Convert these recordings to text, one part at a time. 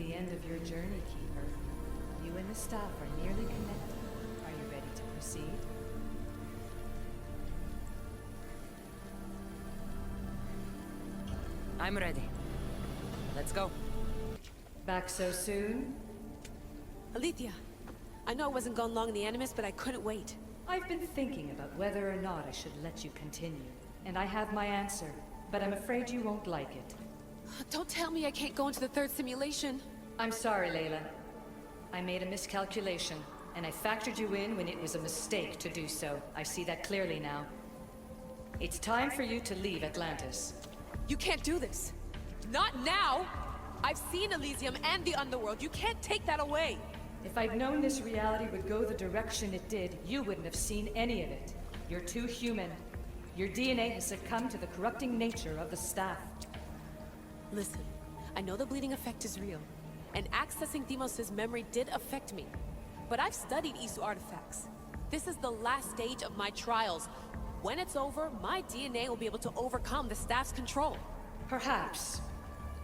the end of your journey, Keeper. You and the staff are nearly connected. Are you ready to proceed? I'm ready. Let's go. Back so soon? Alethea, I know I wasn't gone long in the Animus, but I couldn't wait. I've been thinking about whether or not I should let you continue, and I have my answer, but I'm afraid you won't like it. Don't tell me I can't go into the third simulation. I'm sorry, Layla. I made a miscalculation, and I factored you in when it was a mistake to do so. I see that clearly now. It's time for you to leave Atlantis. You can't do this. Not now! I've seen Elysium and the Underworld. You can't take that away! If I'd known this reality would go the direction it did, you wouldn't have seen any of it. You're too human. Your DNA has succumbed to the corrupting nature of the staff. Listen, I know the bleeding effect is real, and accessing Deimos' memory did affect me. But I've studied Isu artifacts. This is the last stage of my trials. When it's over, my DNA will be able to overcome the staff's control. Perhaps.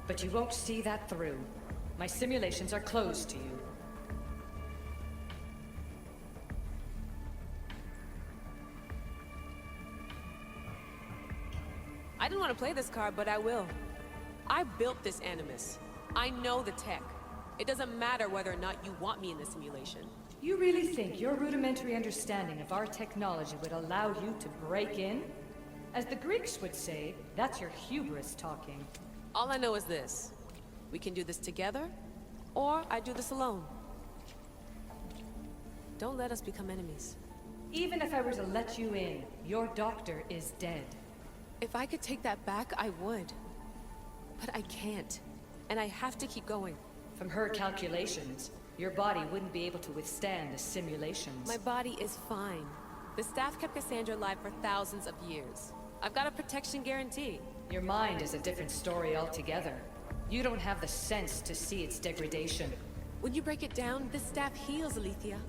But you won't see that through. My simulations are closed to you. I didn't want to play this card, but I will. I built this Animus. I know the tech. It doesn't matter whether or not you want me in the simulation. You really think your rudimentary understanding of our technology would allow you to break in? As the Greeks would say, that's your hubris talking. All I know is this. We can do this together, or I do this alone. Don't let us become enemies. Even if I were to let you in, your doctor is dead. If I could take that back, I would. But I can't. And I have to keep going. From her calculations, your body wouldn't be able to withstand the simulations. My body is fine. The staff kept Cassandra alive for thousands of years. I've got a protection guarantee. Your mind is a different story altogether. You don't have the sense to see its degradation. When you break it down, this staff heals, Alethea.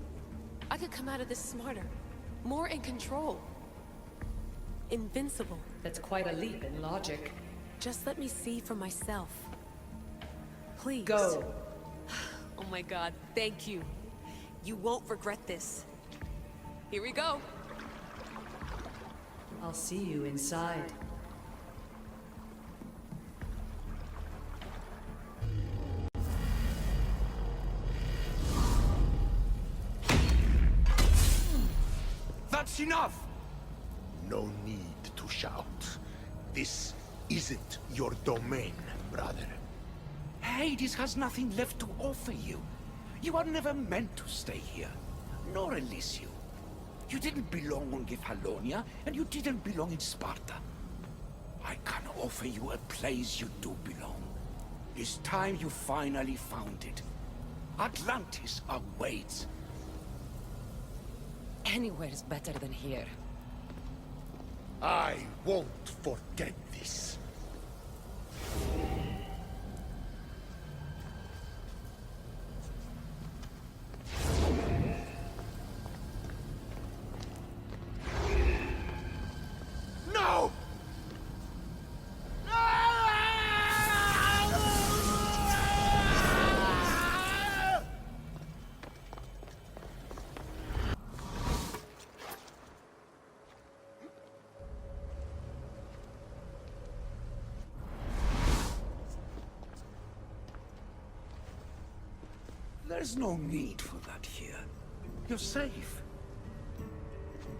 I could come out of this smarter, more in control. Invincible. That's quite a leap in logic. Just let me see for myself. Please. Go. Oh my god, thank you. You won't regret this. Here we go. I'll see you inside. That's enough! No need to shout. This isn't your domain, brother. Hades has nothing left to offer you. You are never meant to stay here, nor Elysium. You didn't belong on Kefalonia, and you didn't belong in Sparta. I can offer you a place you do belong. It's time you finally found it. Atlantis awaits. Anywhere's better than here. I won't forget this. No! There's no need for that here. You're safe.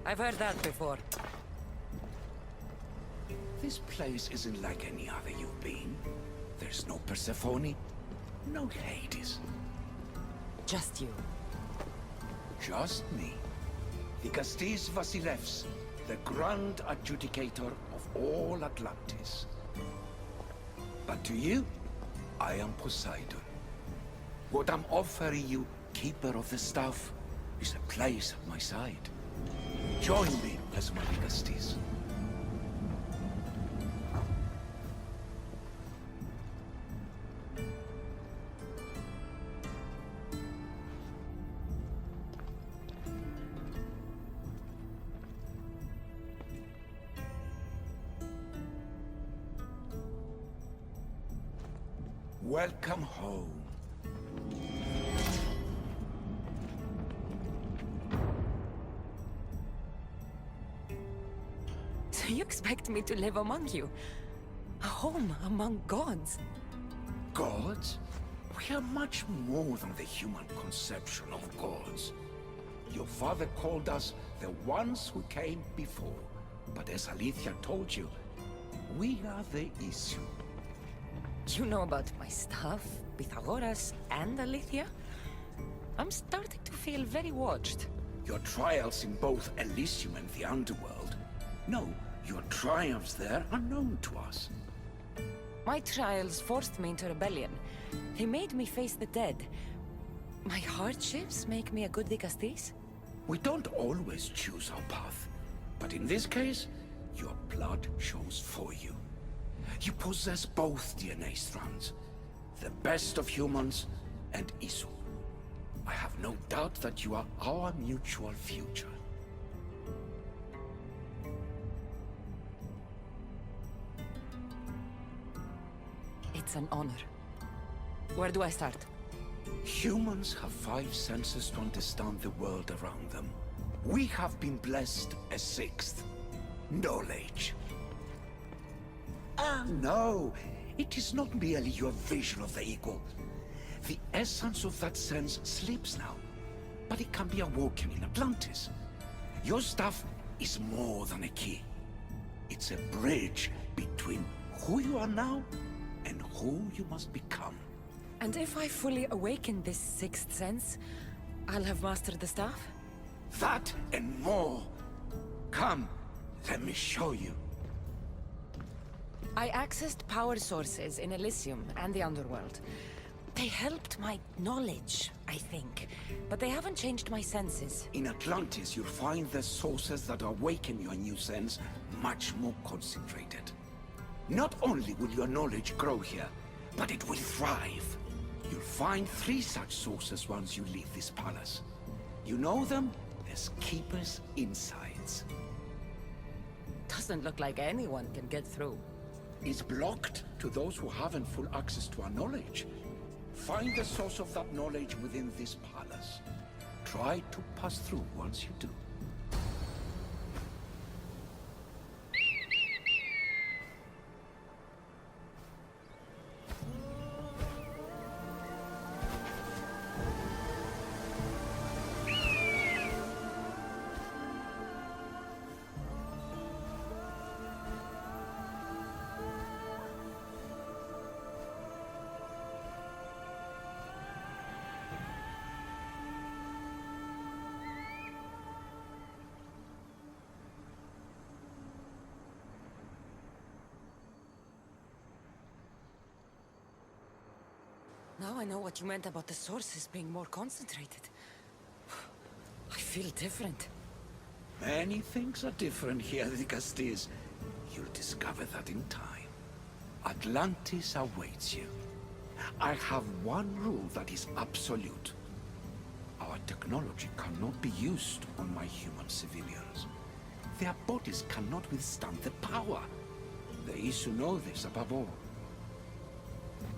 I've heard that before. This place isn't like any other you've been. There's no Persephone, no Hades. Just you. Just me. The Castis Vasilevs, the Grand Adjudicator of all Atlantis. But to you, I am Poseidon. What I'm offering you, Keeper of the Staff, is a place at my side. Join me as my Castis. Welcome home. expect me to live among you? A home among gods? Gods? We are much more than the human conception of gods. Your father called us the ones who came before. But as Alethea told you, we are the issue. You know about my stuff, Pythagoras and Alethea? I'm starting to feel very watched. Your trials in both Elysium and the Underworld. No, your triumphs there are known to us. My trials forced me into rebellion. They made me face the dead. My hardships make me a good Dicastis? We don't always choose our path. But in this case, your blood shows for you. You possess both DNA strands. The best of humans and Isu. I have no doubt that you are our mutual future. It's an honor. Where do I start? Humans have 5 senses to understand the world around them. We have been blessed a 6th. Knowledge. Ah, no. It is not merely your vision of the equal. The essence of that sense sleeps now. But it can be awoken in Atlantis. Your stuff is more than a key. It's a bridge between who you are now and who you must become. And if I fully awaken this 6th sense, I'll have mastered the staff? That and more. Come, let me show you. I accessed power sources in Elysium and the Underworld. They helped my knowledge, I think, but they haven't changed my senses. In Atlantis, you'll find the sources that awaken your new sense much more concentrated. Not only will your knowledge grow here, but it will thrive. You'll find 3 such sources once you leave this palace. You know them as Keeper's Insights. Doesn't look like anyone can get through. It's blocked to those who haven't full access to our knowledge. Find the source of that knowledge within this palace. Try to pass through once you do. Now I know what you meant about the sources being more concentrated. I feel different. Many things are different here, Dicastis. You'll discover that in time. Atlantis awaits you. I have one rule that is absolute. Our technology cannot be used on my human civilians. Their bodies cannot withstand the power. The Isu know this above all.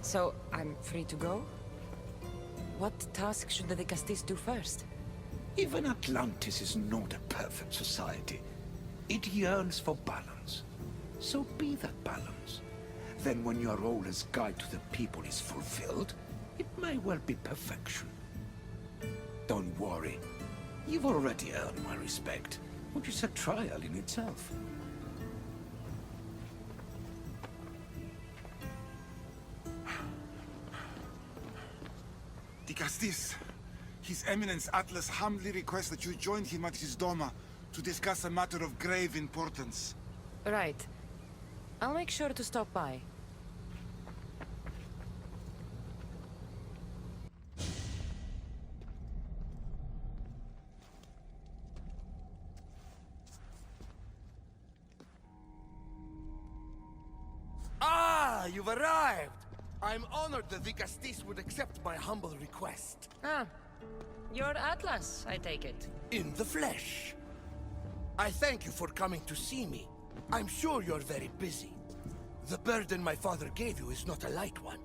So, I'm free to go? What task should the Dicastis do first? Even Atlantis is not a perfect society. It yearns for balance. So be that balance. Then when your role as guide to the people is fulfilled, it may well be perfection. Don't worry. You've already earned my respect, which is a trial in itself. Dicastis, His Eminence Atlas humbly requests that you join him at his Doma to discuss a matter of grave importance. Right. I'll make sure to stop by. Ah, you've arrived! I'm honored that Dicastis would accept my humble request. Ah, you're Atlas, I take it. In the flesh. I thank you for coming to see me. I'm sure you're very busy. The burden my father gave you is not a light one.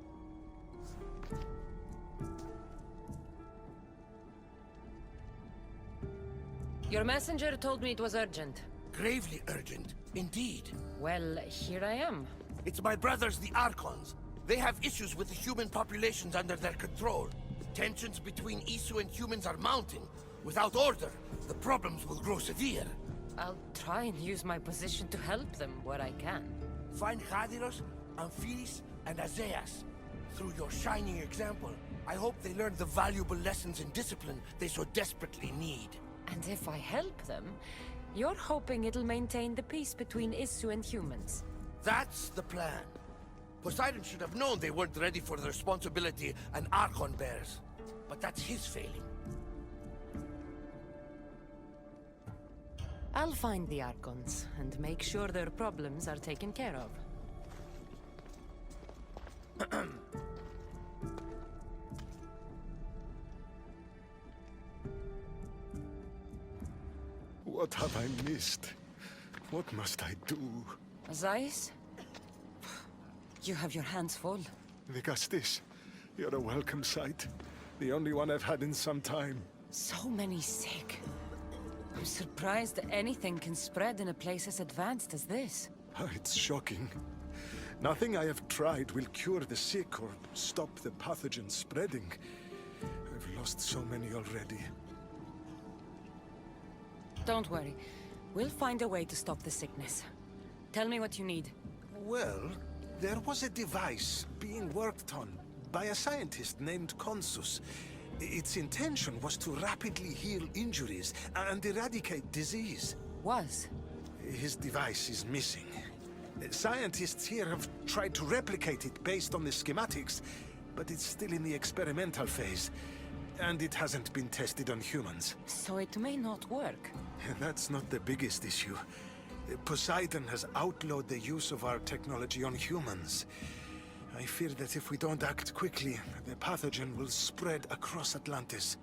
Your messenger told me it was urgent. Gravely urgent, indeed. Well, here I am. It's my brothers, the Archons. They have issues with the human populations under their control. Tensions between Isu and humans are mounting. Without order, the problems will grow severe. I'll try and use my position to help them where I can. Find Hadiros, Amphilis, and Azeas. Through your shining example, I hope they learn the valuable lessons in discipline they so desperately need. And if I help them, you're hoping it'll maintain the peace between Isu and humans. That's the plan. Poseidon should have known they weren't ready for the responsibility an Archon bears. But that's his failing. I'll find the Archons and make sure their problems are taken care of. What have I missed? What must I do? Azais? You have your hands full. Vigastis, you're a welcome sight. The only one I've had in some time. So many sick. I'm surprised that anything can spread in a place as advanced as this. It's shocking. Nothing I have tried will cure the sick or stop the pathogen spreading. I've lost so many already. Don't worry. We'll find a way to stop the sickness. Tell me what you need. Well, there was a device being worked on by a scientist named Consus. Its intention was to rapidly heal injuries and eradicate disease. Was? His device is missing. Scientists here have tried to replicate it based on the schematics, but it's still in the experimental phase. And it hasn't been tested on humans. So it may not work. That's not the biggest issue. Poseidon has outlawed the use of our technology on humans. I fear that if we don't act quickly, the pathogen will spread across Atlantis.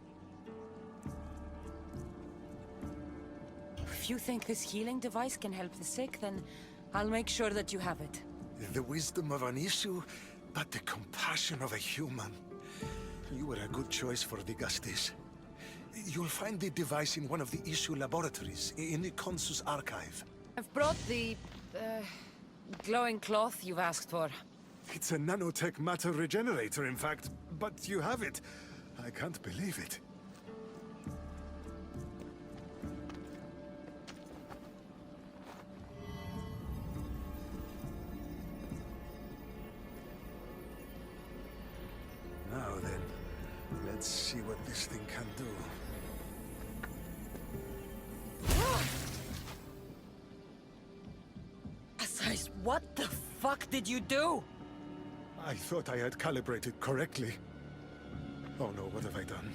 If you think this healing device can help the sick, then I'll make sure that you have it. The wisdom of an issue, but the compassion of a human. You were a good choice for Vigastis. You'll find the device in one of the issue laboratories, in the Consus archive. I've brought the, glowing cloth you've asked for. It's a nanotech matter regenerator, in fact, but you have it. I can't believe it. Now then, let's see what this thing can do. Azais, what the fuck did you do? I thought I had calibrated correctly. Oh no, what have I done?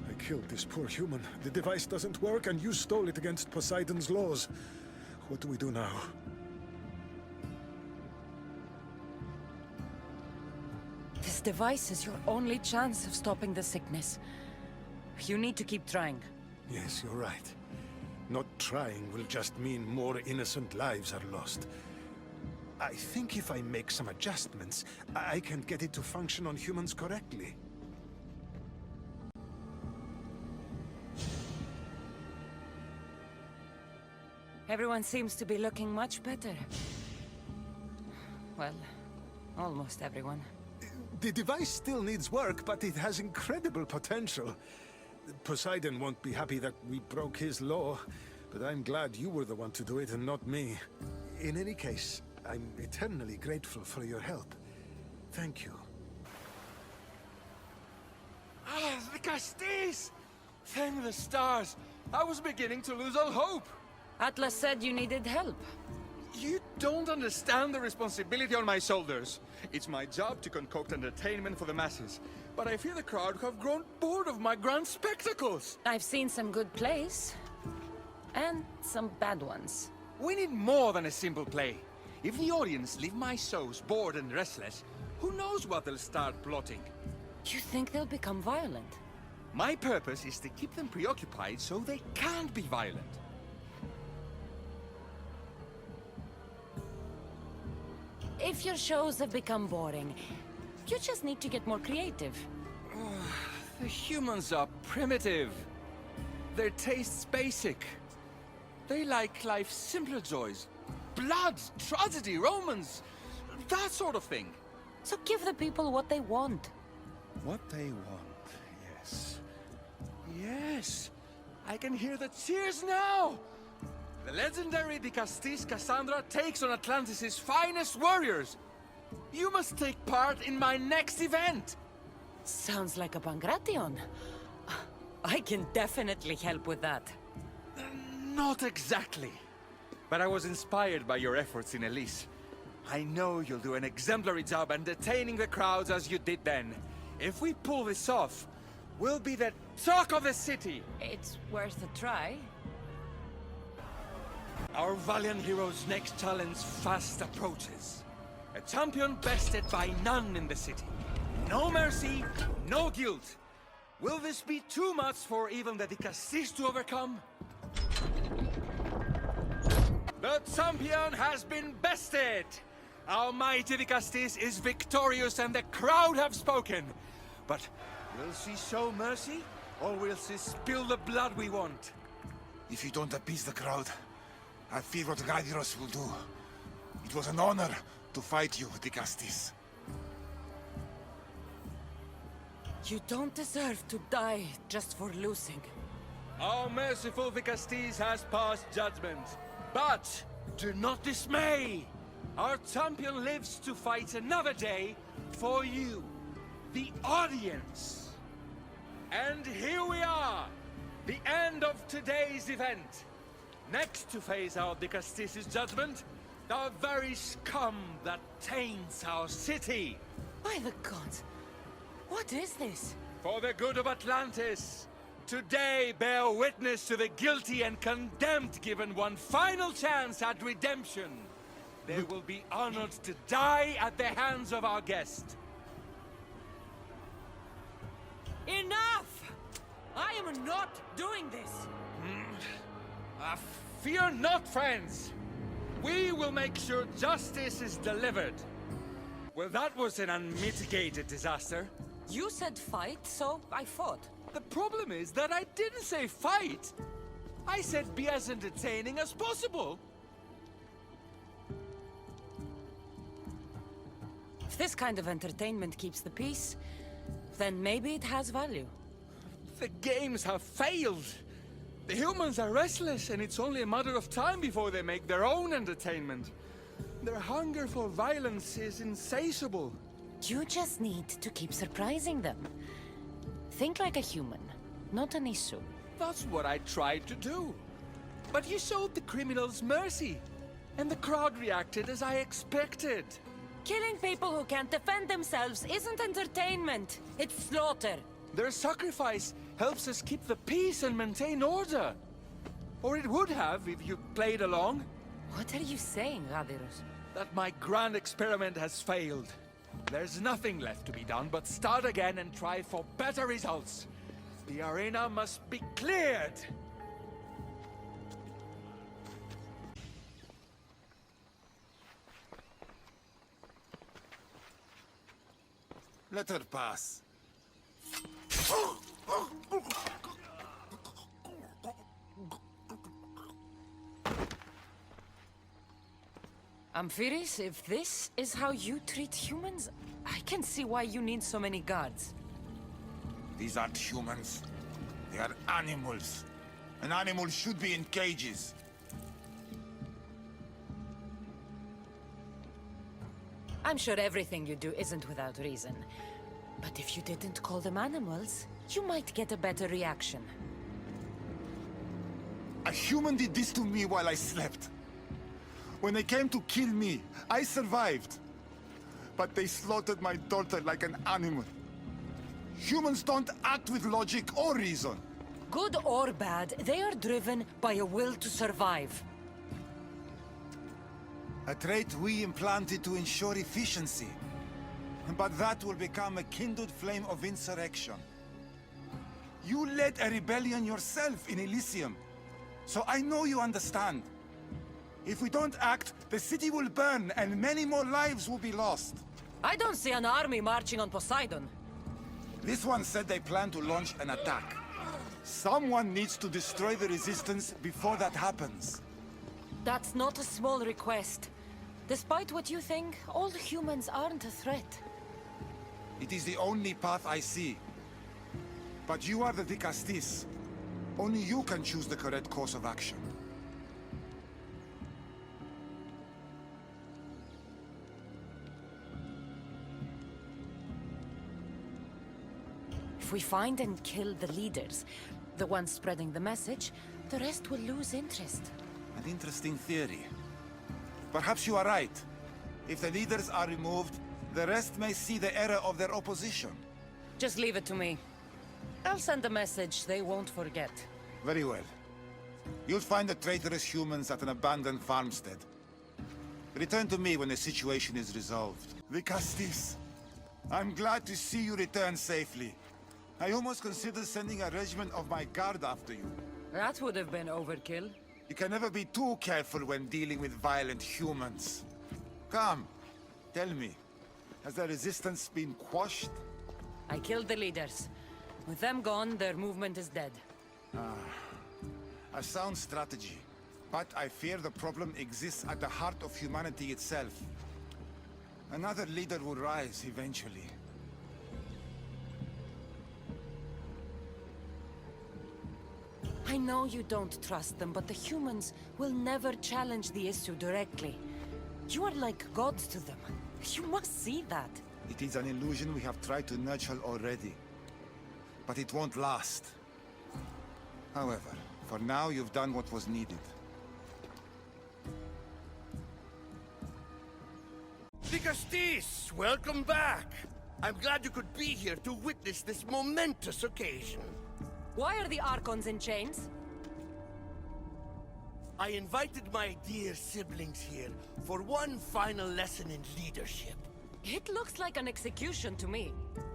I killed this poor human. The device doesn't work, and you stole it against Poseidon's laws. What do we do now? This device is your only chance of stopping the sickness. You need to keep trying. Yes, you're right. Not trying will just mean more innocent lives are lost. I think if I make some adjustments, I can get it to function on humans correctly. Everyone seems to be looking much better. Well, almost everyone. The device still needs work, but it has incredible potential. Poseidon won't be happy that we broke his law, but I'm glad you were the one to do it and not me. In any case, I'm eternally grateful for your help. Thank you. Ah, the Castis! Thank the stars! I was beginning to lose all hope! Atlas said you needed help. You don't understand the responsibility on my shoulders. It's my job to concoct entertainment for the masses. But I fear the crowd have grown bored of my grand spectacles. I've seen some good plays. And some bad ones. We need more than a simple play. If the audience leave my shows bored and restless, who knows what they'll start plotting? You think they'll become violent? My purpose is to keep them preoccupied so they can't be violent. If your shows have become boring, you just need to get more creative. The humans are primitive. Their tastes basic. They like life's simpler joys. Blood, tragedy, romance, that sort of thing. So give the people what they want. What they want, yes. Yes, I can hear the cheers now! The legendary Cutsenes Cassandra takes on Atlantis' finest warriors. You must take part in my next event. Sounds like a Pancration. I can definitely help with that. Not exactly. But I was inspired by your efforts in Elise. I know you'll do an exemplary job entertaining the crowds as you did then. If we pull this off, we'll be the talk of the city. It's worth a try. Our valiant hero's next challenge fast approaches. A champion bested by none in the city. No mercy, no guilt. Will this be too much for even the Cutsenes to overcome? The champion has been bested! Our mighty Cutsenes is victorious and the crowd have spoken. But will she show mercy? Or will she spill the blood we want? If you don't appease the crowd, I fear what Gyros will do. It was an honor to fight you, Cutsenes. You don't deserve to die just for losing. Our merciful Cutsenes has passed judgment. But do not dismay! Our champion lives to fight another day for you, the audience. And here we are, the end of today's event. Next to face our Cutsenes' judgment, the very scum that taints our city. By the gods, what is this? For the good of Atlantis, today bear witness to the guilty and condemned given one final chance at redemption. They will be honored to die at the hands of our guest. Enough! I am not doing this! Fear not, friends. We will make sure justice is delivered. Well, that was an unmitigated disaster. You said fight, so I fought. The problem is that I didn't say fight. I said be as entertaining as possible. If this kind of entertainment keeps the peace, then maybe it has value. The games have failed. The humans are restless, and it's only a matter of time before they make their own entertainment. Their hunger for violence is insatiable. You just need to keep surprising them. Think like a human, not an issue. That's what I tried to do. But you showed the criminals mercy, and the crowd reacted as I expected. Killing people who can't defend themselves isn't entertainment. It's slaughter. Their sacrifice helps us keep the peace and maintain order. Or it would have if you played along. What are you saying, Gaviros? That my grand experiment has failed. There's nothing left to be done but start again and try for better results. The arena must be cleared. Let her pass. Amphiris, if this is how you treat humans, I can see why you need so many guards. These aren't humans. They are animals. An animal should be in cages. I'm sure everything you do isn't without reason. But if you didn't call them animals, you might get a better reaction. A human did this to me while I slept. When they came to kill me, I survived. But they slaughtered my daughter like an animal. Humans don't act with logic or reason. Good or bad, they are driven by a will to survive. A trait we implanted to ensure efficiency. But that will become a kindled flame of insurrection. You led a rebellion yourself in Elysium. So I know you understand. If we don't act, the city will burn and many more lives will be lost. I don't see an army marching on Poseidon. This one said they plan to launch an attack. Someone needs to destroy the Resistance before that happens. That's not a small request. Despite what you think, all humans aren't a threat. It is the only path I see. But you are the Dicastis. Only you can choose the correct course of action. If we find and kill the leaders, the ones spreading the message, the rest will lose interest. An interesting theory. Perhaps you are right. If the leaders are removed, the rest may see the error of their opposition. Just leave it to me. I'll send a message they won't forget. Very well. You'll find the traitorous humans at an abandoned farmstead. Return to me when the situation is resolved. Vicastis, I'm glad to see you return safely. I almost considered sending a regiment of my guard after you. That would have been overkill. You can never be too careful when dealing with violent humans. Come, tell me, has the Resistance been quashed? I killed the leaders. With them gone, their movement is dead. A sound strategy. But I fear the problem exists at the heart of humanity itself. Another leader will rise eventually. I know you don't trust them, but the humans will never challenge the issue directly. You are like gods to them. You must see that. It is an illusion we have tried to nurture already. But it won't last. However, for now you've done what was needed. Dicastis, welcome back. I'm glad you could be here to witness this momentous occasion. Why are the Archons in chains? I invited my dear siblings here for one final lesson in leadership. It looks like an execution to me.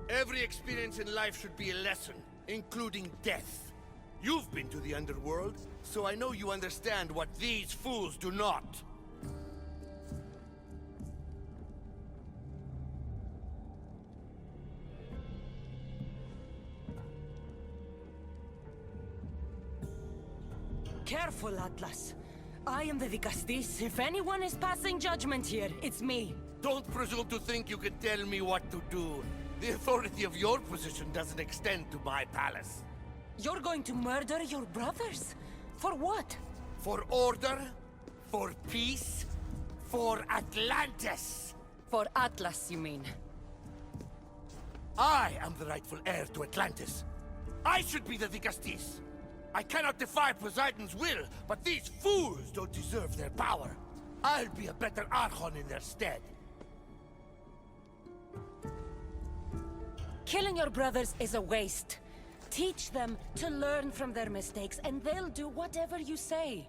Every experience in life should be a lesson, including death. You've been to the underworld, so I know you understand what these fools do not. Careful, Atlas. I am the Dicastis. If anyone is passing judgment here, it's me. Don't presume to think you can tell me what to do. The authority of your position doesn't extend to my palace. You're going to murder your brothers? For what? For order, for peace, for Atlantis. For Atlas, you mean? I am the rightful heir to Atlantis. I should be the Dicastis. I cannot defy Poseidon's will, but these fools don't deserve their power. I'll be a better Archon in their stead. Killing your brothers is a waste. Teach them to learn from their mistakes, and they'll do whatever you say.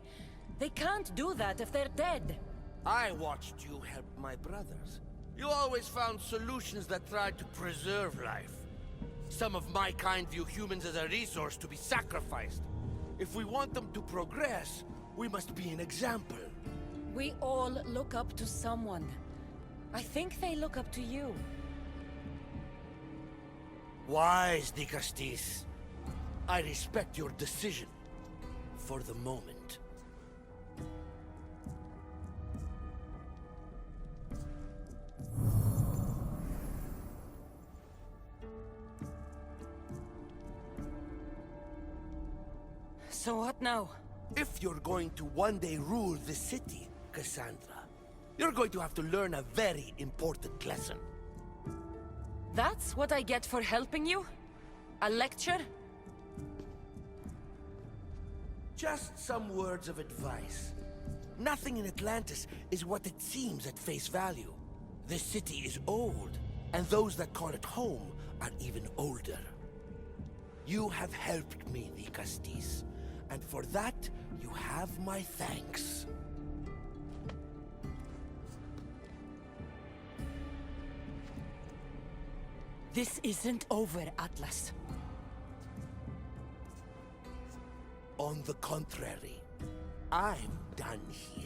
They can't do that if they're dead. I watched you help my brothers. You always found solutions that tried to preserve life. Some of my kind view humans as a resource to be sacrificed. If we want them to progress, we must be an example. We all look up to someone. I think they look up to you. Wise, Dicastis. I respect your decision. For the moment. So what now? If you're going to one day rule the city, Cassandra, you're going to have to learn a very important lesson. That's what I get for helping you? A lecture? Just some words of advice. Nothing in Atlantis is what it seems at face value. The city is old, and those that call it home are even older. You have helped me, Dicastis, and for that, you have my thanks. This isn't over, Atlas. On the contrary, I'm done here.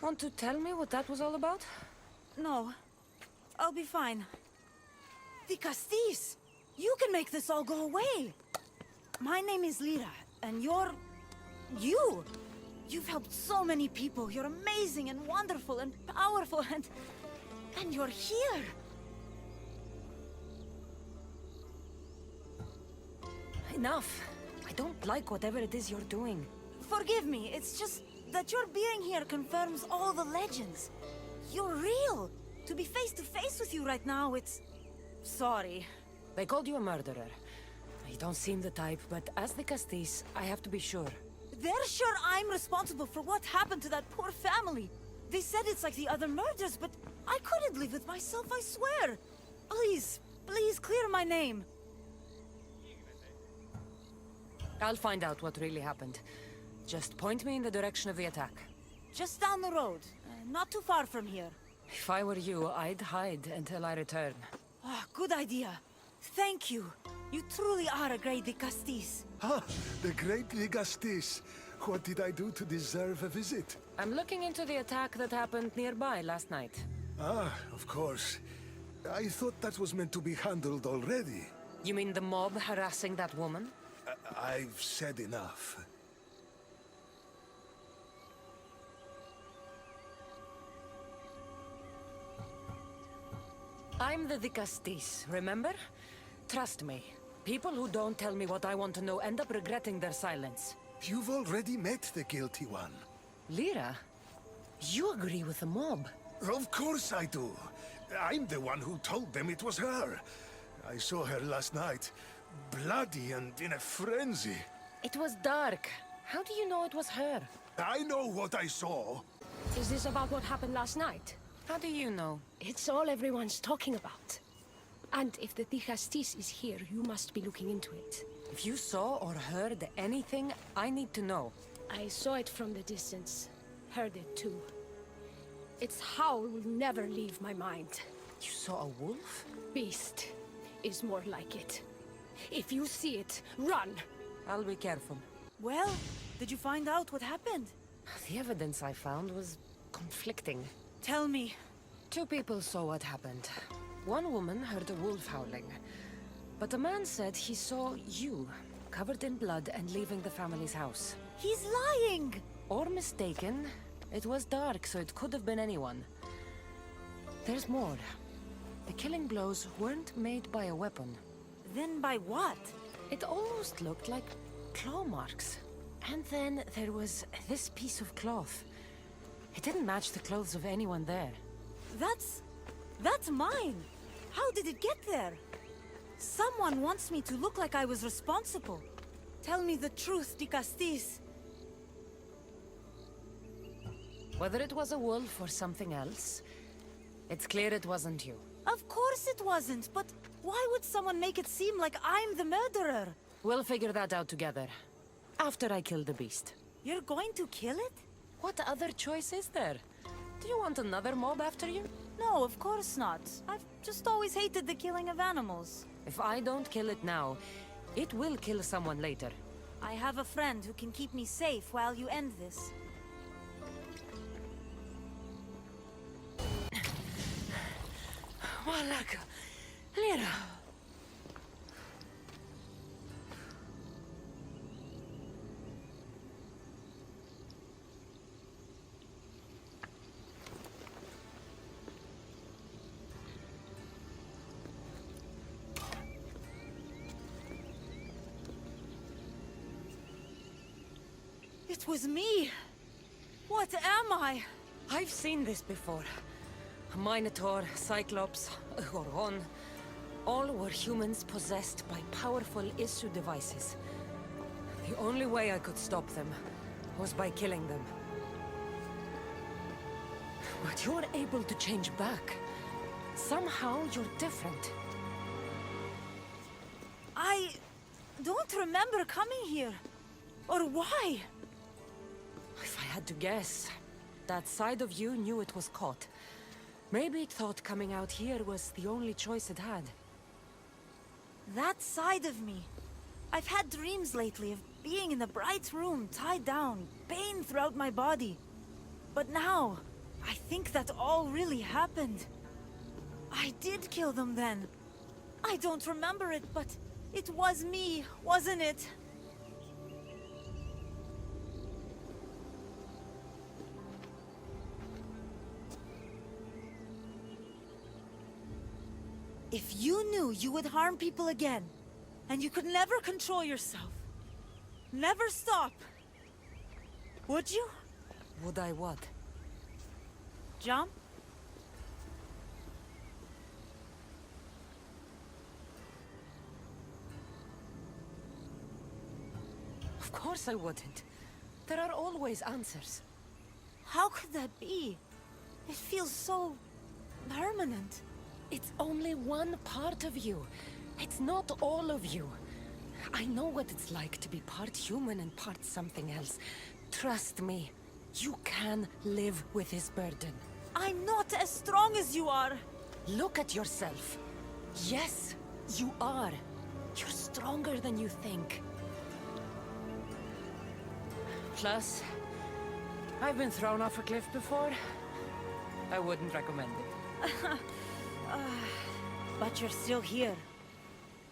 Want to tell me what that was all about? No. I'll be fine. The Cutsenes! You can make this all go away! My name is Lyra, and you're... you! You've helped so many people. You're amazing and wonderful and powerful and... and you're here! Enough. I don't like whatever it is you're doing. Forgive me, it's just that your being here confirms all the legends. You're real! To be face to face with you right now, it's... sorry. They called you a murderer. You don't seem the type, but as the Cutsenes, I have to be sure. They're sure I'm responsible for what happened to that poor family. They said it's like the other murders, but I couldn't live with myself, I swear. Please, please clear my name. I'll find out what really happened. Just point me in the direction of the attack. Just down the road, not too far from here. If I were you, I'd hide until I return. Oh, good idea. Thank you. You truly are a great Cutsenes. Ah, the great Cutsenes. What did I do to deserve a visit? I'm looking into the attack that happened nearby last night. Ah, of course. I thought that was meant to be handled already. You mean the mob harassing that woman? I've said enough. I'm the Cutsenes, remember? Trust me. People who don't tell me what I want to know end up regretting their silence. You've already met the guilty one. Lyra? You agree with the mob? Of course I do. I'm the one who told them it was her. I saw her last night, bloody and in a frenzy. It was dark. How do you know it was her? I know what I saw. Is this about what happened last night? How do you know? It's all everyone's talking about. And if the Cutsenes is here, you must be looking into it. If you saw or heard anything, I need to know. I saw it from the distance. Heard it too. Its howl will never leave my mind. You saw a wolf? Beast is more like it. If you see it, run! I'll be careful. Well, did you find out what happened? The evidence I found was conflicting. Tell me. 2 people saw what happened. One woman heard a wolf howling, but a man said he saw you, covered in blood and leaving the family's house. He's lying! Or mistaken. It was dark, so it could have been anyone. There's more. The killing blows weren't made by a weapon. Then by what? It almost looked like claw marks. And then there was this piece of cloth. It didn't match the clothes of anyone there. That's mine! How did it get there? Someone wants me to look like I was responsible. Tell me the truth, Cutsenes. Whether it was a wolf or something else, it's clear it wasn't you. Of course it wasn't, but why would someone make it seem like I'm the murderer? We'll figure that out together. After I kill the beast. You're going to kill it? What other choice is there? Do you want another mob after you? No, of course not. I've just always hated the killing of animals. If I don't kill it now, it will kill someone later. I have a friend who can keep me safe while you end this. Walaka, Lyra. It was me! What am I? I've seen this before. A Minotaur, Cyclops, a Goron. All were humans possessed by powerful issue devices. The only way I could stop them was by killing them. But you're able to change back. Somehow you're different. I don't remember coming here. Or why? If I had to guess, that side of you knew it was caught. Maybe it thought coming out here was the only choice it had. That side of me. I've had dreams lately of being in a bright room, tied down, pain throughout my body. But now, I think that all really happened. I did kill them then. I don't remember it, but it was me, wasn't it? If you knew you would harm people again, and you could never control yourself, never stop, would you? Would I what? Jump? Of course I wouldn't. There are always answers. How could that be? It feels so permanent. It's only one part of you. It's not all of you. I know what it's like to be part human and part something else. Trust me, you can live with this burden. I'm not as strong as you are. Look at yourself. Yes, you are. You're stronger than you think. Plus, I've been thrown off a cliff before. I wouldn't recommend it. But you're still here.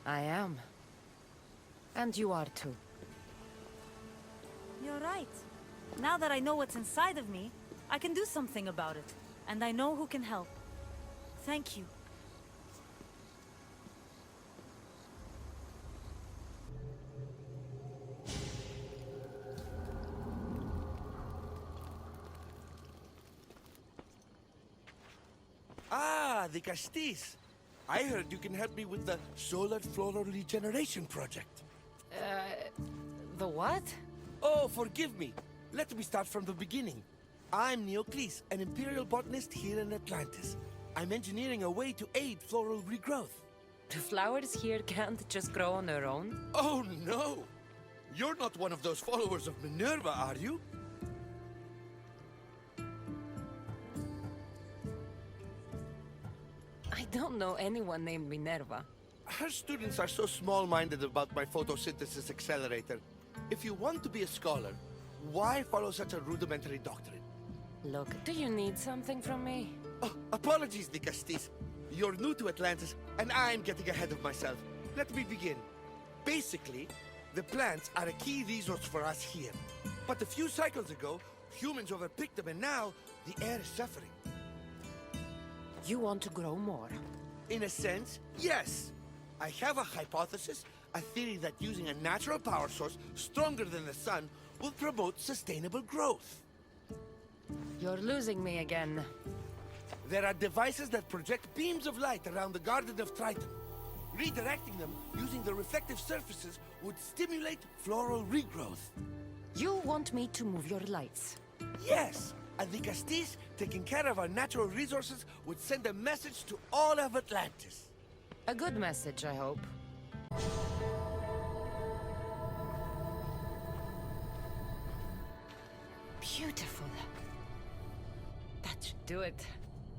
I am. And you are too. You're right. Now that I know what's inside of me, I can do something about it. And I know who can help. Thank you. Ah, the Cutsenes. I heard you can help me with the solar floral regeneration project. The what? Oh, forgive me. Let me start from the beginning. I'm Neocles, an imperial botanist here in Atlantis. I'm engineering a way to aid floral regrowth. The flowers here can't just grow on their own? Oh, no! You're not one of those followers of Minerva, are you? I don't know anyone named Minerva. Her students are so small-minded about my photosynthesis accelerator. If you want to be a scholar, why follow such a rudimentary doctrine? Look, do you need something from me? Oh, apologies, the Cutsenes. You're new to Atlantis, and I'm getting ahead of myself. Let me begin. Basically, the plants are a key resource for us here. But a few cycles ago, humans overpicked them, and now the air is suffering. You want to grow more? In a sense, yes. I have a hypothesis, a theory that using a natural power source stronger than the sun will promote sustainable growth. You're losing me again. There are devices that project beams of light around the Garden of Triton. Redirecting them using the reflective surfaces would stimulate floral regrowth. You want me to move your lights? Yes, and the Cutsenes taking care of our natural resources would send a message to all of Atlantis. A good message, I hope. Beautiful. That should do it.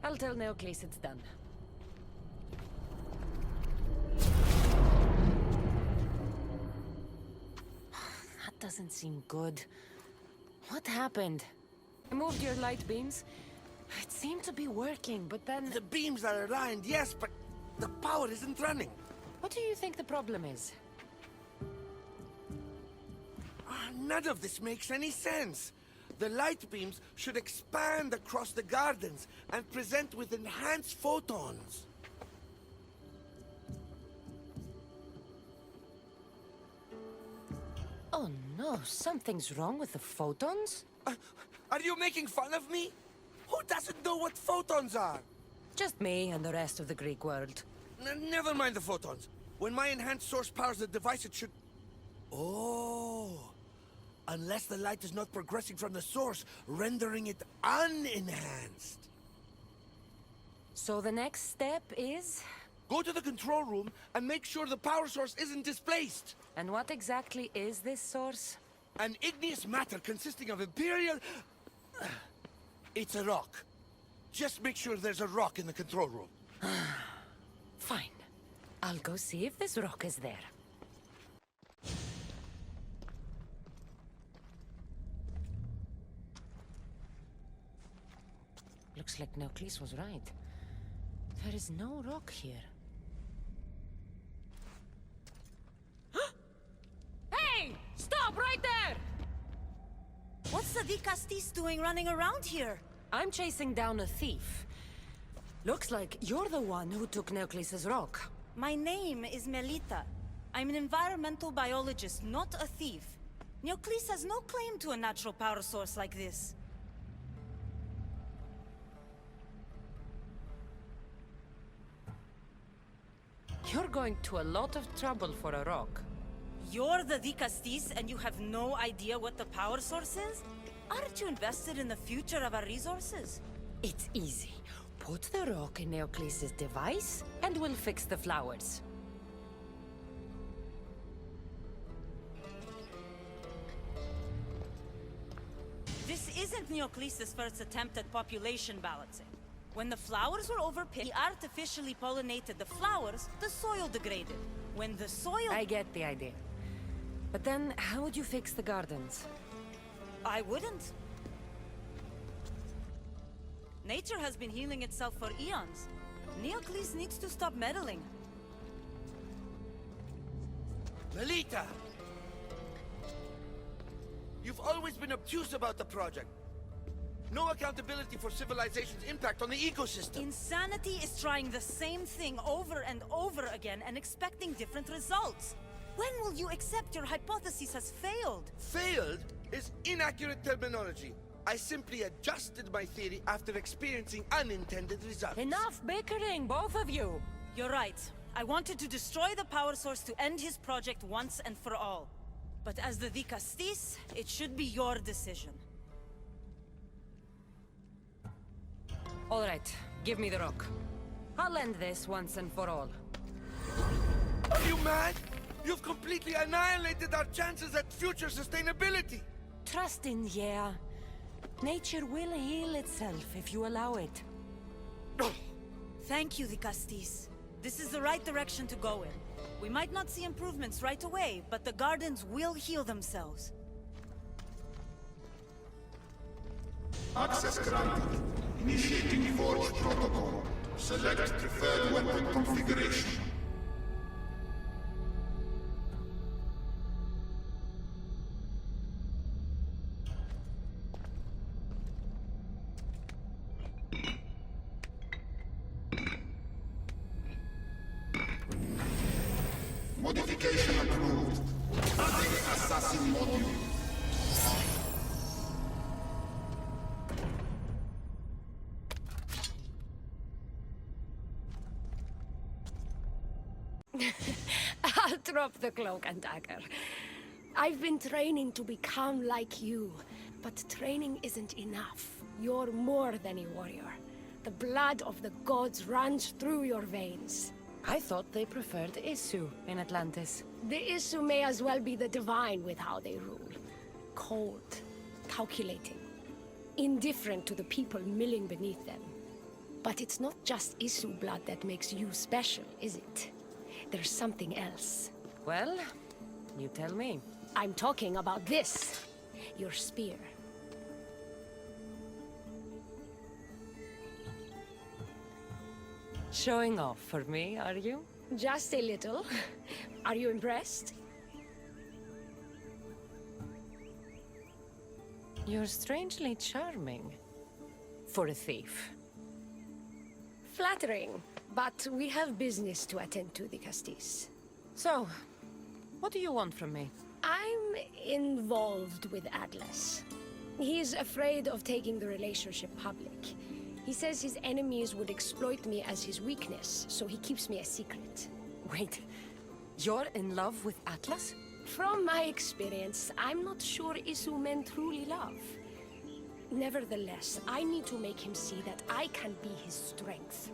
I'll tell Neocles it's done. That doesn't seem good. What happened? I moved your light beams. It seemed to be working, but then... The beams are aligned, yes, but the power isn't running. What do you think the problem is? None of this makes any sense. The light beams should expand across the gardens and present with enhanced photons. Oh no, something's wrong with the photons? Are you making fun of me? Who doesn't know what photons are? Just me and the rest of the Greek world. Never mind the photons. When my enhanced source powers the device, it should... Oh... Unless the light is not progressing from the source, rendering it unenhanced. So the next step is? Go to the control room and make sure the power source isn't displaced. And what exactly is this source? An igneous matter consisting of Imperial... It's a rock. Just make sure there's a rock in the control room. Fine. I'll go see if this rock is there. Looks like Neocles was right. There is no rock here. Cutsenes doing running around here? I'm chasing down a thief. Looks like you're the one who took Neocles' rock. My name is Melita. I'm an environmental biologist, not a thief. Neocles has no claim to a natural power source like this. You're going to a lot of trouble for a rock. You're the Cutsenes and you have no idea what the power source is? Aren't you invested in the future of our resources? It's easy. Put the rock in Neocles' device, and we'll fix the flowers. This isn't Neocles' first attempt at population balancing. When the flowers were overpicked, he artificially pollinated the flowers, the soil degraded. When the soil... I get the idea. But then, how would you fix the gardens? I wouldn't. Nature has been healing itself for eons. Neocles needs to stop meddling. Melita! You've always been obtuse about the project. No accountability for civilization's impact on the ecosystem. Insanity is trying the same thing over and over again and expecting different results. When will you accept your hypothesis has failed? Failed is inaccurate terminology. I simply adjusted my theory after experiencing unintended results. Enough bickering, both of you! You're right. I wanted to destroy the power source to end his project once and for all. But as the Cutsenes, it should be your decision. All right, give me the rock. I'll end this once and for all. Are you mad? You've completely annihilated our chances at future sustainability! Trust in yeah. Nature will heal itself if you allow it. Thank you, Cutsenes. This is the right direction to go in. We might not see improvements right away, but the gardens will heal themselves. Access granted. Initiating Forge Protocol. Select preferred weapon configuration. Modification approved. Adding assassin module. I'll drop the cloak and dagger. I've been training to become like you, but training isn't enough. You're more than a warrior. The blood of the gods runs through your veins. I thought they preferred Isu in Atlantis. The Isu may as well be the divine with how they rule. Cold, calculating, indifferent to the people milling beneath them. But it's not just Isu blood that makes you special, is it? There's something else. Well, you tell me. I'm talking about this. Your spear. Showing off for me, are you? Just a little. Are you impressed? You're strangely charming. For a thief. Flattering. But we have business to attend to, the Cutsenes. So, what do you want from me? I'm involved with Atlas. He's afraid of taking the relationship public. He says his enemies would exploit me as his weakness, so he keeps me a secret. Wait, you're in love with Atlas? From my experience, I'm not sure Isu men truly love. Nevertheless, I need to make him see that I can be his strength.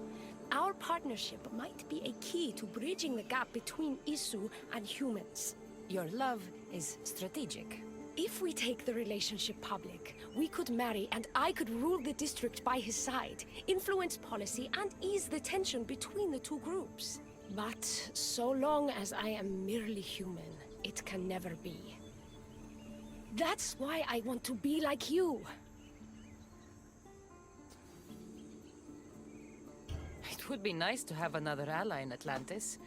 Our partnership might be a key to bridging the gap between Isu and humans. Your love is strategic. If we take the relationship public, we could marry and I could rule the district by his side, influence policy and ease the tension between the two groups. But so long as I am merely human, it can never be. That's why I want to be like you. It would be nice to have another ally in Atlantis.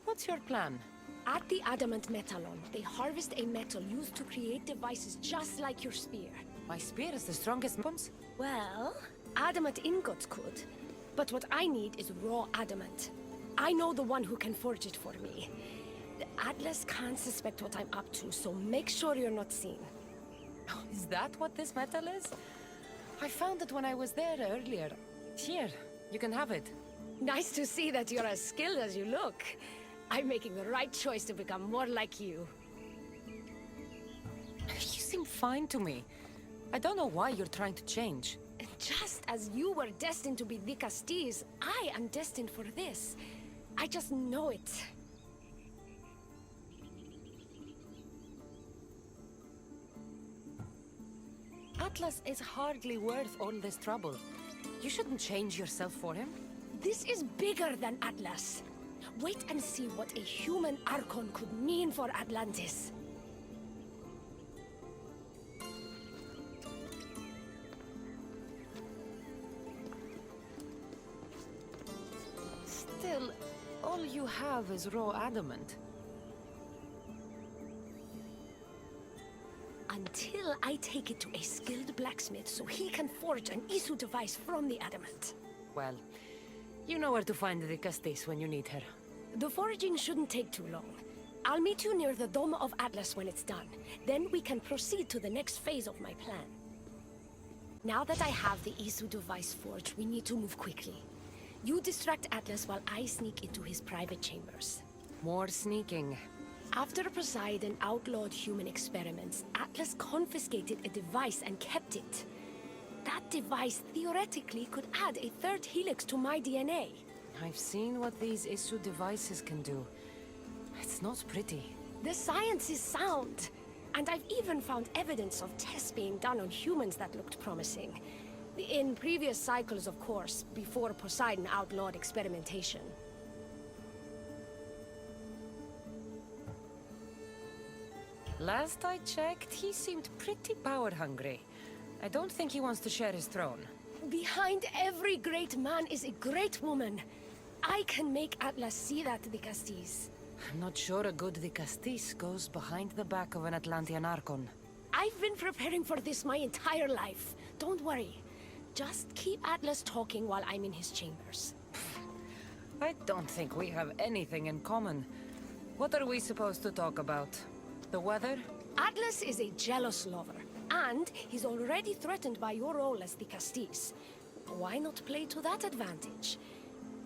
What's your plan? At the Adamant Metallon, they harvest a metal used to create devices just like your spear. My spear is the strongest weapons? Well, adamant ingots could. But what I need is raw adamant. I know the one who can forge it for me. The Atlas can't suspect what I'm up to, so make sure you're not seen. Is that what this metal is? I found it when I was there earlier. Here, you can have it. Nice to see that you're as skilled as you look. I'm making the right choice to become more like you. You seem fine to me. I don't know why you're trying to change. Just as you were destined to be the Cutsenes, I am destined for this. I just know it. Atlas is hardly worth all this trouble. You shouldn't change yourself for him. This is bigger than Atlas. Wait and see what a human Archon could mean for Atlantis. Still, all you have is raw adamant. Until I take it to a skilled blacksmith so he can forge an Isu device from the adamant. Well, you know where to find the Cutsenes when you need her. The foraging shouldn't take too long. I'll meet you near the Dome of Atlas when it's done. Then we can proceed to the next phase of my plan. Now that I have the Isu device forged, we need to move quickly. You distract Atlas while I sneak into his private chambers. More sneaking. After Poseidon outlawed human experiments, Atlas confiscated a device and kept it. That device theoretically could add a third helix to my DNA. I've seen what these Isu devices can do. It's not pretty. The science is sound. And I've even found evidence of tests being done on humans that looked promising. In previous cycles, of course, before Poseidon outlawed experimentation. Last I checked, he seemed pretty power-hungry. I don't think he wants to share his throne. Behind every great man is a great woman. I can make Atlas see that, the Cutsenes. I'm not sure a good Cutsenes goes behind the back of an Atlantean Archon. I've been preparing for this my entire life. Don't worry. Just keep Atlas talking while I'm in his chambers. I don't think we have anything in common. What are we supposed to talk about? The weather? Atlas is a jealous lover, and he's already threatened by your role as the Cutsenes. Why not play to that advantage?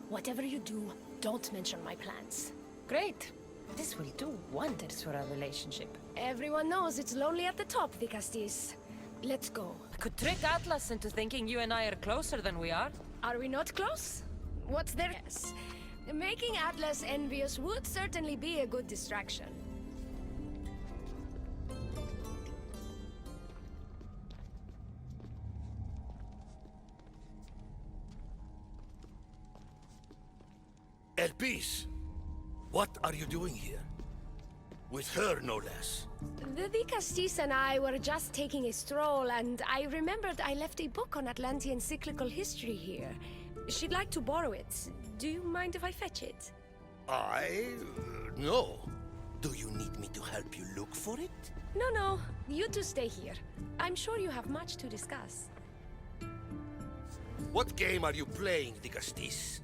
Whatever you do, don't mention my plans. Great. This will do wonders for our relationship. Everyone knows it's lonely at the top, the Cutsenes. Let's go. I could trick Atlas into thinking you and I are closer than we are. Are we not close? What's there? Yes. Making Atlas envious would certainly be a good distraction. Elpis, what are you doing here? With her, no less. The Cutsenes and I were just taking a stroll, and I remembered I left a book on Atlantean cyclical history here. She'd like to borrow it. Do you mind if I fetch it? No. Do you need me to help you look for it? No. You two stay here. I'm sure you have much to discuss. What game are you playing, the Cutsenes?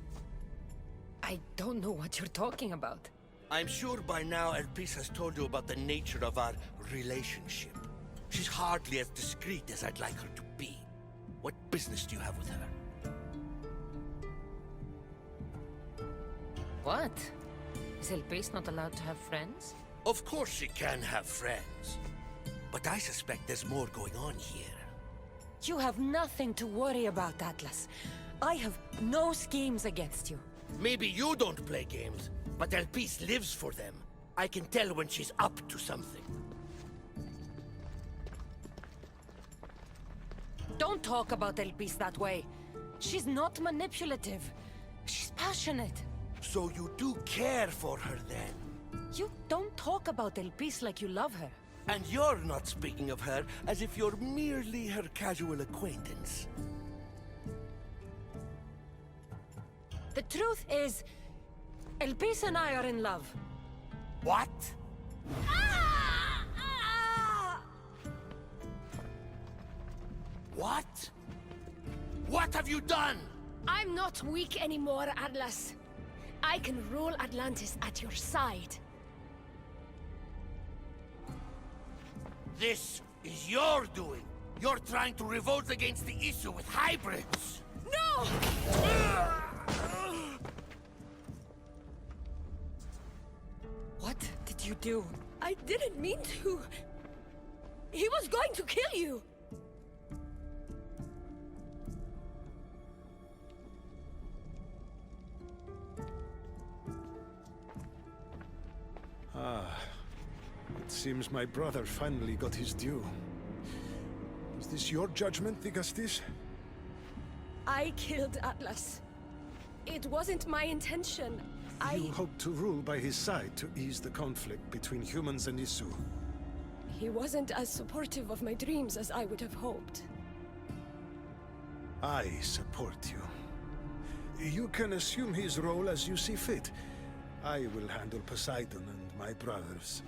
I don't know what you're talking about. I'm sure by now Elpis has told you about the nature of our relationship. She's hardly as discreet as I'd like her to be. What business do you have with her? What? Is Elpis not allowed to have friends? Of course she can have friends. But I suspect there's more going on here. You have nothing to worry about, Atlas. I have no schemes against you. Maybe you don't play games, but Elpis lives for them. I can tell when she's up to something. Don't talk about Elpis that way. She's not manipulative. She's passionate. So you do care for her then? You don't talk about Elpis like you love her. And you're not speaking of her as if you're merely her casual acquaintance. The truth is, Elpis and I are in love. What? What? What have you done? I'm not weak anymore, Atlas. I can rule Atlantis at your side. This is your doing. You're trying to revolt against the issue with hybrids. No! What did you do? I didn't mean to. He was going to kill you. It seems my brother finally got his due. Is this your judgment, Digastis? I killed Atlas. It wasn't my intention. You hoped to rule by his side to ease the conflict between humans and Isu. He wasn't as supportive of my dreams as I would have hoped. I support you. You can assume his role as you see fit. I will handle Poseidon and my brothers.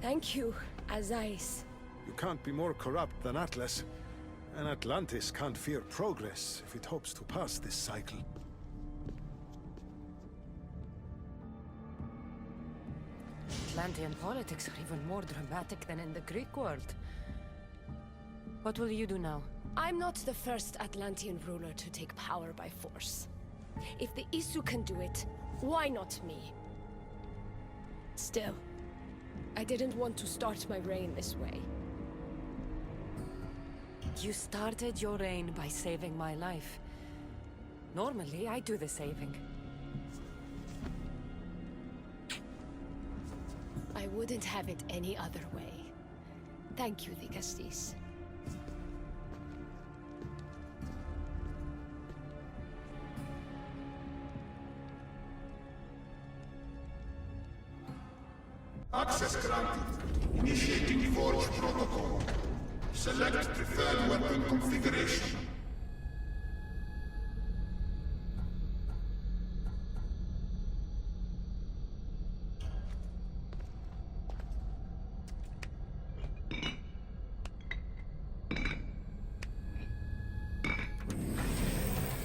Thank you, Azais. You can't be more corrupt than Atlas. And Atlantis can't fear progress if it hopes to pass this cycle. Atlantean politics are even more dramatic than in the Greek world. What will you do now? I'm not the first Atlantean ruler to take power by force. If the Isu can do it, why not me? Still, I didn't want to start my reign this way. You started your reign by saving my life. Normally, I do the saving. I wouldn't have it any other way. Thank you, Digastis. Access granted. Initiating Forge Protocol. Select preferred weapon configuration.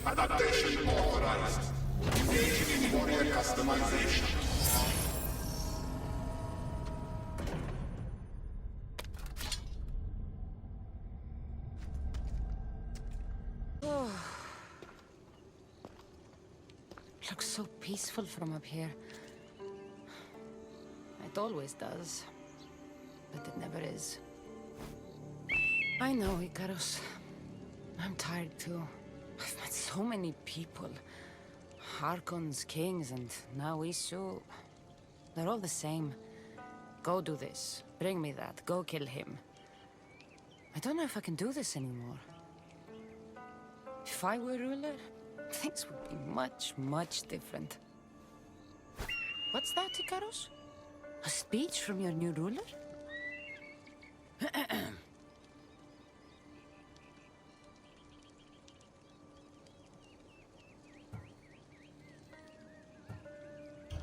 Adaptation authorized. Engaging in warrior customization. Looks so peaceful from up here. It always does. But it never is. I know, Icarus. I'm tired too. I've met so many people. Harkons, kings, and now Isu. They're all the same. Go do this. Bring me that. Go kill him. I don't know if I can do this anymore. If I were ruler, things would be much, much different. What's that, Icarus? A speech from your new ruler?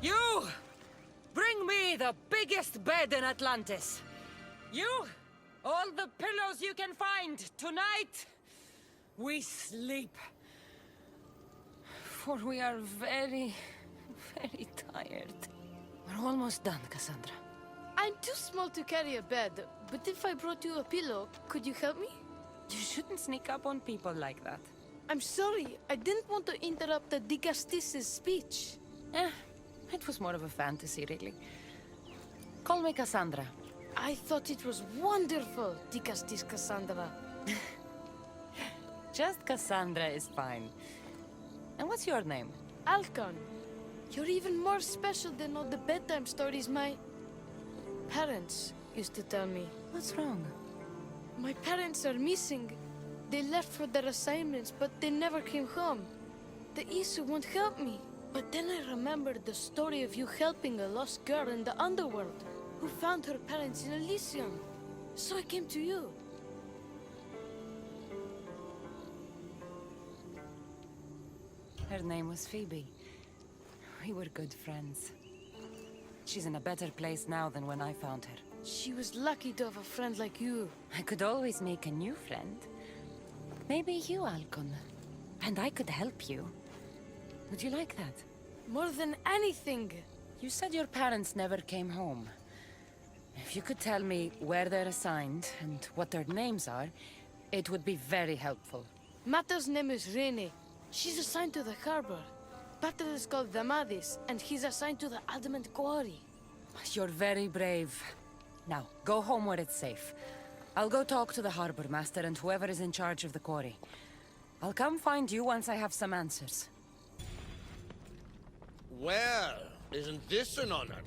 You! Bring me the biggest bed in Atlantis! You! All the pillows you can find! Tonight, we sleep. For we are very, very tired. We're almost done, Cassandra. I'm too small to carry a bed, but if I brought you a pillow, could you help me? You shouldn't sneak up on people like that. I'm sorry, I didn't want to interrupt the Digastis' speech. It was more of a fantasy, really. Call me Cassandra. I thought it was wonderful, Digastis Cassandra. Just Cassandra is fine. And what's your name? Alcon, you're even more special than all the bedtime stories my parents used to tell me. What's wrong? My parents are missing. They left for their assignments, but they never came home. The Isu won't help me. But then I remembered the story of you helping a lost girl in the underworld, who found her parents in Elysium. So I came to you. Her name was Phoebe. We were good friends. She's in a better place now than when I found her. She was lucky to have a friend like you. I could always make a new friend. Maybe you, Alcon. And I could help you. Would you like that? More than anything. You said your parents never came home. If you could tell me where they're assigned and what their names are, it would be very helpful. Mata's name is Rene. She's assigned to the harbor. Pater is called Damadis, and he's assigned to the Adamant Quarry. You're very brave. Now, go home where it's safe. I'll go talk to the harbor master and whoever is in charge of the quarry. I'll come find you once I have some answers. Well, isn't this an honor?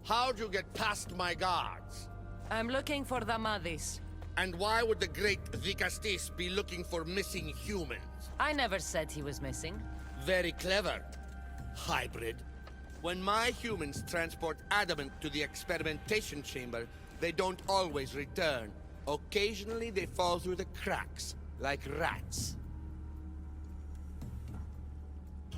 How'd you get past my guards? I'm looking for Damadis. And why would the great Vicastis be looking for missing humans? I never said he was missing. Very clever. Hybrid. When my humans transport adamant to the experimentation chamber, they don't always return. Occasionally they fall through the cracks, like rats.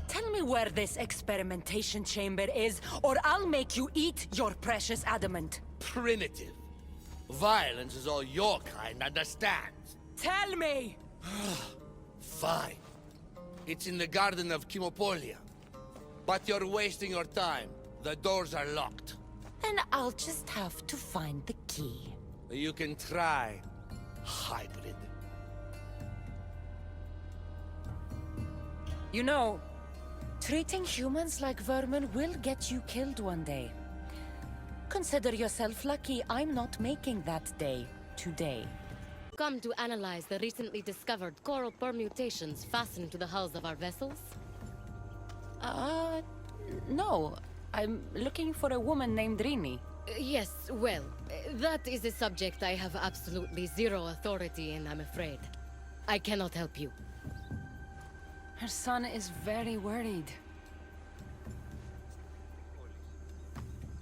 Tell me where this experimentation chamber is, or I'll make you eat your precious adamant. Primitive. Violence is all your kind understands. Tell me! Fine. It's in the Garden of Chimopolia. But you're wasting your time. The doors are locked. Then I'll just have to find the key. You can try, hybrid. You know, treating humans like vermin will get you killed one day. Consider yourself lucky I'm not making that day today. Come to analyze the recently discovered coral permutations fastened to the hulls of our vessels? No. I'm looking for a woman named Rini. Yes, well, that is a subject I have absolutely zero authority in, I'm afraid. I cannot help you. Her son is very worried.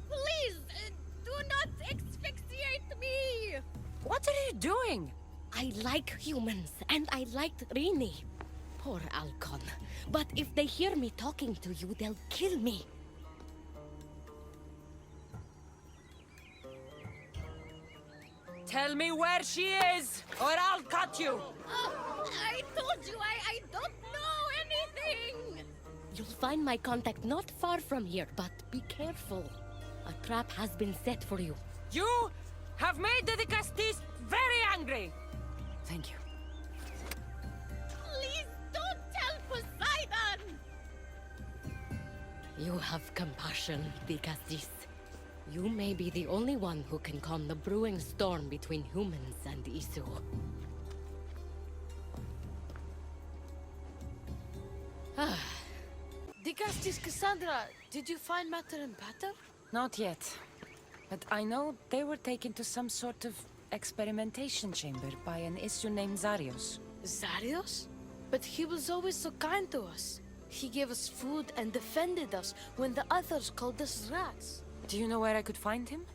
Please, do not asphyxiate me! What are you doing? I like humans, and I liked Rini. Poor Alcon. But if they hear me talking to you, they'll kill me. Tell me where she is, or I'll cut you! I told you I don't know anything! You'll find my contact not far from here, but be careful. A trap has been set for you. You have made the Vicastis very angry! Thank you. Please don't tell Poseidon! You have compassion, Vicastis. You may be the only one who can calm the brewing storm between humans and Isu. Dicastis Cassandra, did you find Mater and Pater? Not yet. But I know they were taken to some sort of experimentation chamber by an Isu named Zarios. Zarios? But he was always so kind to us. He gave us food and defended us when the others called us rats. Do you know where I could find him?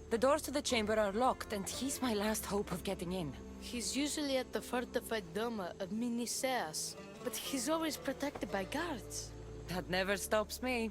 The doors to the chamber are locked, and he's my last hope of getting in. He's usually at the fortified Doma of Miniseas, but he's always protected by guards. That never stops me.